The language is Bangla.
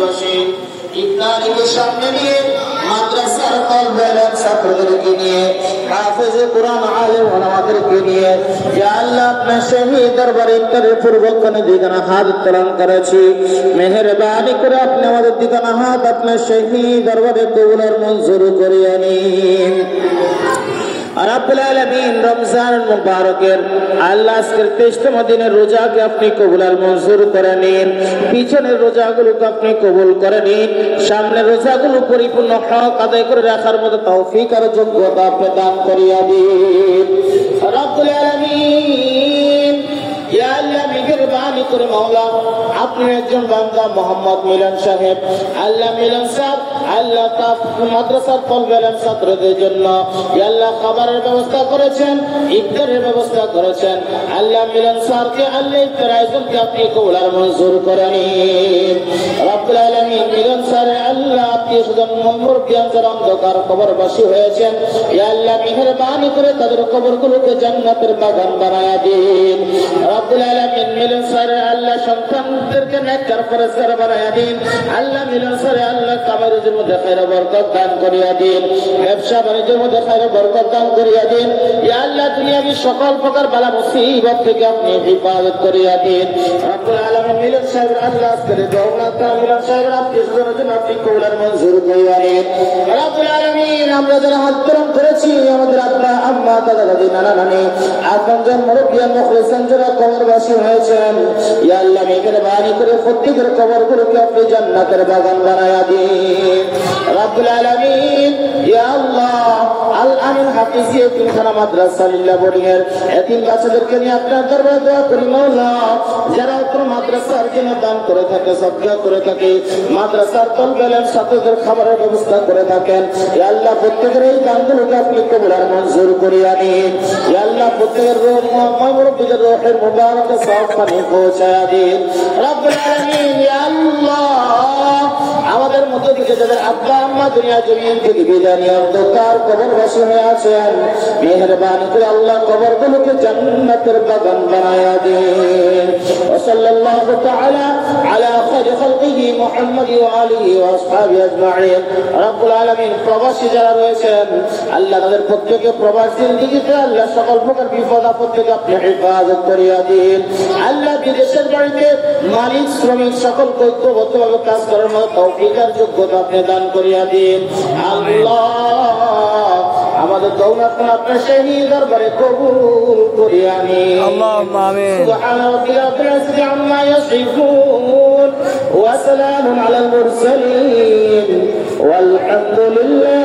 বসে ইফতারিকে সামনে নিয়ে মাদ্রাসার তলবেলার ছাত্রদেরকে নিয়ে হাফেজে কোরআন আলেম ওলামাদেরকে নিয়ে ইয়া আল্লাহ আপনার শাহী দরবারে ইফতারের পূর্বক্ষণে দিগানা হাত উত্তোলন করেছি। মেহেরবানি করে আপনি আমাদের দিগানা হাত আপনার শাহী দরবারে কবুল আর মঞ্জুর করিয়ে নিন। রব্বুল আলামিন রমজান মুবারকের আল্লাহ আজকের 23তম দিনের রোজাকে আপনি কবুল আর মঞ্জুর করে নিন। পিছনের রোজাগুলোকে আপনি কবুল করে নিন। সামনের রোজাগুলো পরিপূর্ণ হক আদায় করে রাখার মতো তৌফিক আর যোগ্যতা আপনি দান করিয়া দিন। রব্বুল আলামিন ইয়া আল্লাহ মেহেরবানি করে মাওলা আপনি একজন বান্দা মোহাম্মদ মিলন সাহেব আল্লাহ মিলন সাহেব আল্লাহ মাদ্রাসার তলবেলার ছাত্রদের জন্য ইয়া আল্লাহ খাবারের ব্যবস্থা করেছেন, ইফতারের ব্যবস্থা করেছেন। আল্লাহ মিলন স্যারকে আল্লাহ ইফতার আয়োজনকে আপনি কবুল আর মঞ্জুর করে নিন। রব্বুল আলামিন মিলন স্যার আল্লাহ আত্মীয়-স্বজন মুরব্বিয়ান যারা অন্ধকার কবরবাসী হয়েছেন ইয়া আল্লাহ মেহেরবানি করে তাদের কবরগুলোকে জান্নাতের বাগান বানায়া দিন। রব্বুল আলামিন মিলন স্যার আল্লাহ সন্তানদেরকে নেককার ফেরেশতা বানায়া দিন। আল্লাহ মিলন স্যার আল্লাহ কামারের মধ্যে খায়র বরকত দান করিয়া দিন। ব্যবসা বাণিজ্যের মধ্যে খায়র বরকত দান করিয়া দিন। ইয়া আল্লাহ দুনিয়াবি সকল প্রকার বালা মুসিবত থেকে আপনি হিফাজত করিয়া দিন। রব্বুল আলামিন মিলন সাহেব আল্লাহ আজকের দৌলত মিলন সাহেব আত্মীয়-স্বজনের জন্য আপনি কবুল আর মঞ্জুর করিয়া নিন। রব্বুল আলামিন আমরা যারা হাত গ্রহণ করেছি আমাদের আব্বা আম্মা দাদা দাদি নানা নানি আপনজন মুরব্বিয়ান মুখলিসান যারা কবরবাসী হয়েছেন ইয়া আল্লাহ মেহেরবানি করে প্রত্যেকের কবরগুলোকে আপনি জান্নাতের বাগান বানায়া দিন। রব্বুল আলামিন ইয়া আল্লাহ আল আমিন হাফিজিয়া তিনখানা মাদ্রাসা লিল্লাহ বোর্ডিং এর এতিম বাচ্চাদেরকে নিয়ে আপনার দরবারে দোয়া করি মাওলা যারা কোনো মাদ্রাসার জন্য দান করে থাকে সদকা করে থাকে মাদ্রাসার তলবেলার ছাত্রদের খাবারের ব্যবস্থা করে থাকেন ইয়া আল্লাহ প্রত্যেকের এই দানগুলোকে আপনি কবুল আর মঞ্জুর করিয়া নিন। ইয়া আল্লাহ প্রত্যেকের রূহ মুবারকের রূহের মুবারকে সওয়াব পানি পৌঁছায়া দিন। রব্বুল আলামিন ইয়া আল্লাহ আমাদের মধ্যে থেকে যাদের আব্বা আম্মা দুনিয়া জমিন থেকে বিদায় নিয়ে অন্ধকার কবরবাসী হয়ে আছেন মেহেরবানি করে আল্লাহ কবরগুলোকে জান্নাতের বাগান বানায়া দিন। ওয়া সাল্লাল্লাহু তাআলা আলা খায়রি খালকিহি মুহাম্মদ ওয়া আলিহি ওয়া আসহাবিহি আজমাইন। রব্বুল আলামিন প্রবাসী যারা রয়েছেন আল্লাহ তাদের প্রত্যেককে প্রবাস জিন্দেগিতে আল্লাহ সকল প্রকার বিপদ আপদ থেকে আপনি হেফাজত করিয়া দিন। আল্লাহ বিদেশের বাড়িতে মালিক শ্রমিক সকল ঐক্যবদ্ধভাবে কাজ করার মতো তৌফিক আর যোগ্যতা আপনি দান করিয়া দিন। আল্লাহ আমাদের দৌলত আপনার শাহী দরবারে কবুল করিয়া নিন। আল্লাহুম্মা আমিন। সুবহানা রাব্বিকা রাব্বিল ইজ্জাতি আম্মা ইয়াসিফুন ওয়া সালামুন আলাল মুরসালিন ওয়াল হামদুলিল্লাহ।